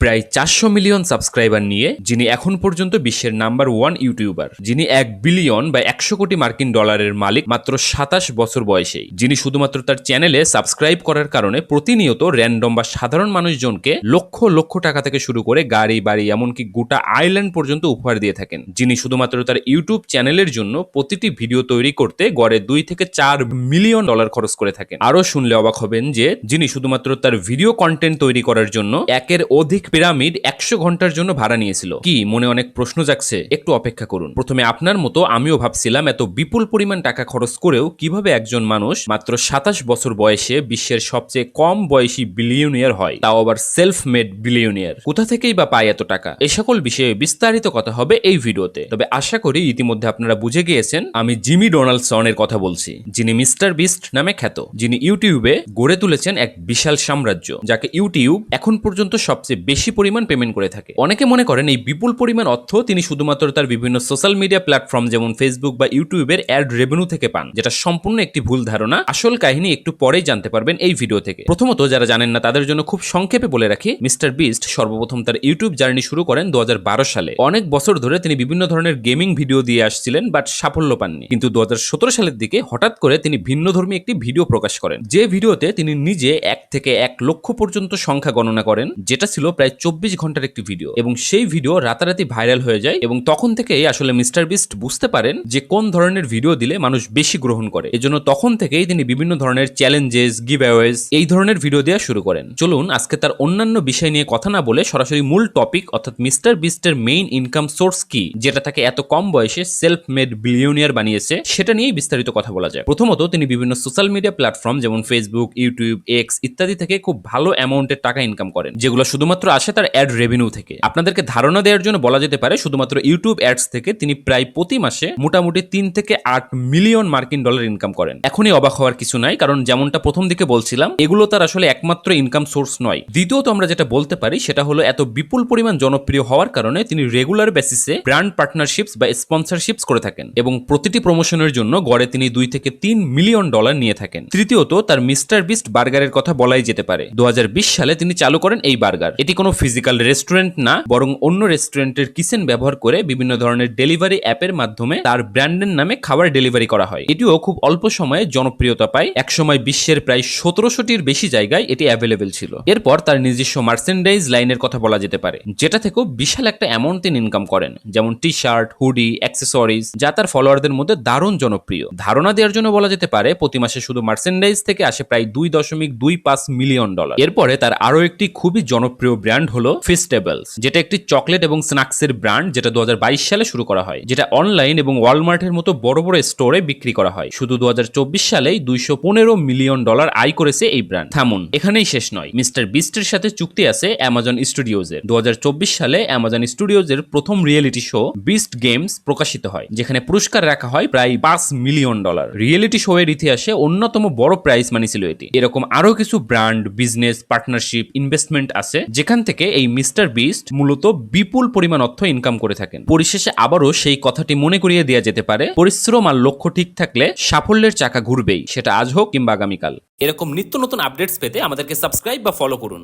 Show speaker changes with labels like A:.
A: প্রায় 400 million subscriber নিয়ে যিনি এখন পর্যন্ত বিশ্বের নাম্বার 1 ইউটিউবার, যিনি 1 বিলিয়ন বা 100 কোটি মার্কিন ডলারের মালিক মাত্র 27 বছর বয়সেই, যিনি শুধুমাত্র তার চ্যানেলে সাবস্ক্রাইব করার কারণে প্রতিনিয়ত র্যান্ডম বা সাধারণ মানুষজনকে লক্ষ লক্ষ টাকা থেকে শুরু করে গাড়ি বাড়ি এমনকি গোটা আইল্যান্ড পর্যন্ত উপহার দিয়ে থাকেন, যিনি শুধুমাত্র তার ইউটিউব চ্যানেলের জন্য প্রতিটি ভিডিও তৈরি করতে গড়ে 2 থেকে 4 মিলিয়ন ডলার খরচ করে থাকেন। আরো শুনলে অবাক হবেন যে যিনি শুধুমাত্র তার ভিডিও কন্টেন্ট তৈরি করার জন্য একের অধিক পিরামিড 100 ঘন্টার জন্য ভাড়া নিয়েছিল। কি মনে অনেক প্রশ্ন জাগছে? একটু অপেক্ষা করুন। প্রথমে আপনার মতো আমিও ভাবছিলাম এত বিপুল পরিমাণ টাকা খরচ করেও কিভাবে একজন মানুষ মাত্র 27 বছর বয়সে বিশ্বের সবচেয়ে কম বয়সী বিলিয়নিয়ার হয়, তাও আবার সেলফ মেড বিলিয়নিয়ার। কোথা থেকেই বা পায় এত টাকা? এই সকল বিষয়ে বিস্তারিত কথা হবে এই ভিডিওতে। তবে আশা করি ইতিমধ্যে আপনারা বুঝে গিয়েছেন আমি জিমি ডোনাল্ডসনের কথা বলছি, যিনি মিস্টার বিস্ট নামে খ্যাত, যিনি ইউটিউবে গড়ে তুলেছেন এক বিশাল সাম্রাজ্য, যাকে ইউটিউব এখন পর্যন্ত সবচেয়ে বেশি পরিমাণ পেমেন্ট করে থাকে। অনেকে মনে করেন এই বিপুল পরিমাণ অর্থ তিনি শুধুমাত্র তার বিভিন্ন সোশ্যাল মিডিয়া প্ল্যাটফর্ম যেমন ফেসবুক বা ইউটিউবের অ্যাড রেভিনিউ থেকে পান, যেটা সম্পূর্ণ একটি ভুল ধারণা। আসল কাহিনী একটু পরেই জানতে পারবেন এই ভিডিও থেকে। প্রথমত যারা জানেন না তাদের জন্য খুব সংক্ষেপে বলে রাখি, মিস্টার বিস্ট সর্বপ্রথম তার ইউটিউব জার্নি শুরু করেন 2012 সালে। অনেক বছর ধরে তিনি বিভিন্ন ধরনের গেমিং ভিডিও দিয়ে আসছিলেন, বাট সাফল্য পাননি। কিন্তু 2017 সালের দিকে হঠাৎ করে তিনি ভিন্নধর্মী একটি ভিডিও প্রকাশ করেন, যে ভিডিওতে তিনি নিজে 1 থেকে 1 লক্ষ পর্যন্ত সংখ্যা গণনা করেন, যেটা ছিল প্রায় 24 ঘন্টার একটি ভিডিও। এবং সেই ভিডিও রাতারাতি ভাইরাল হয়ে যায় এবং তখন থেকেই আসলে মিস্টার বিস্ট বুঝতে পারেন যে কোন ধরনের ভিডিও দিলে মানুষ বেশি গ্রহণ করে। এজন্য তখন থেকেই তিনি বিভিন্ন ধরনের চ্যালেঞ্জেস, গিভঅ্যাওয়েজ এই ধরনের ভিডিও দেওয়া শুরু করেন। চলুন আজকে তার অন্যান্য বিষয় নিয়ে কথা না বলে সরাসরি মূল টপিক অর্থাৎ মিস্টার বিস্টের মেইন ইনকাম সোর্স কি, যেটা তাকে এত কম বয়সে সেলফ মেড বিলিয়নিয়ার বানিয়েছে, সেটা নিয়েই বিস্তারিত কথা বলা যায়। প্রথমত তিনি বিভিন্ন সোশ্যাল মিডিয়া প্ল্যাটফর্ম যেমন ফেসবুক, ইউটিউব, এক্স ইত্যাদি থেকে খুব ভালো অ্যামাউন্টের টাকা ইনকাম করেন, যেগুলো শুধুমাত্র আসে তার অ্যাড রেভিনিউ থেকে। আপনাদেরকে ধারণা দেওয়ার জন্য বলা যেতে পারে শুধুমাত্র ইউটিউব অ্যাডস থেকে তিনি প্রায় প্রতি মাসে মোটামুটি 3 থেকে 8 মিলিয়ন মার্কিন ডলার ইনকাম করেন। এখনই অবাক হওয়ার কিছু নাই, কারণ যেমনটা প্রথম দিকে বলছিলাম এগুলো তার আসলে একমাত্র ইনকাম সোর্স নয়। দ্বিতীয়ত আমরা যেটা বলতে পারি সেটা হলো এত বিপুল পরিমাণ জনপ্রিয় হওয়ার কারণে তিনি রেগুলার বেসিসে ব্র্যান্ড পার্টনারশিপস বা স্পন্সরশিপস করে থাকেন এবং প্রতিটি প্রমোশনের জন্য গড়ে তিনি 2 থেকে 3 মিলিয়ন ডলার নিয়ে থাকেন। তৃতীয়ত তার মিস্টার বিস্ট বার্গারের কথা বলাই যেতে পারে। 2020 সালে তিনি চালু করেন এই বার্গার। এটি কোনো ফিজিক্যাল রেস্টুরেন্ট না, বরং অন্য রেস্টুরেন্টের কিচেন ব্যবহার করে বিভিন্ন ধরনের ডেলিভারি অ্যাপের মাধ্যমে তার ব্র্যান্ডের নামে খাবার ডেলিভারি করা হয়। এটিও খুব অল্প সময়ে জনপ্রিয়তা পায়। একসময় বিশ্বের প্রায় 1700টির বেশি জায়গায় এটি অ্যাভেলেবেল ছিল। এরপর তার নিজস্ব মার্চেন্ডাইজ লাইনের কথা বলা যেতে পারে, যেটা থেকেও বিশাল একটা অ্যামাউন্ট তিনি ইনকাম করেন, যেমন টি শার্ট, হুডি, অ্যাক্সেসরিজ, যা তার ফলোয়ারদের মধ্যে দারুণ জনপ্রিয়। ধারণা দেওয়ার জন্য বলা যেতে পারে প্রতি মাসে শুধু মার্চেন্ডাইজ থেকে আসে প্রায় 2.25 মিলিয়ন ডলার। এরপরে তার আরো একটি খুবই জনপ্রিয় ব্র্যান্ড হলো ফিস্টেবলস, যেটা একটি চকলেট এবং স্ন্যাক্সের ব্র্যান্ড, যেটা 2022 সালে শুরু করা হয়, যেটা অনলাইন এবং ওয়ালমার্টের মতো বড় বড় স্টোরে বিক্রি করা হয়। শুধু 2024 সালেই 215 মিলিয়ন ডলার আয় করেছে এই ব্র্যান্ড। থামুন, এখানেই শেষ নয়। মিস্টার বিস্টের সাথে চুক্তি আছে অ্যামাজন স্টুডিওজের। 2024 সালে অ্যামাজন স্টুডিওজের প্রথম রিয়েলিটি শো বিস্ট গেমস প্রকাশিত হয়, যেখানে পুরস্কার রাখা হয় প্রায় 5 মিলিয়ন ডলার। রিয়েলিটি শো এর ইতিহাসে অন্যতম বড় প্রাইজ মানি ছিল এটি। এরকম আরো কিছু ব্র্যান্ড, বিজনেস, পার্টনারশিপ, ইনভেস্টমেন্ট আছে, যেখান থেকে এই মিস্টার বিস্ট মূলত বিপুল পরিমাণ অর্থ ইনকাম করে থাকেন। পরিশেষে আবারও সেই কথাটি মনে করিয়ে দেওয়া যেতে পারে, পরিশ্রম আর লক্ষ্য ঠিক থাকলে সাফল্যের চাকা ঘুরবেই, সেটা আজ হোক কিংবা আগামীকাল। এরকম নিত্য নতুন আপডেটস পেতে আমাদেরকে সাবস্ক্রাইব বা ফলো করুন।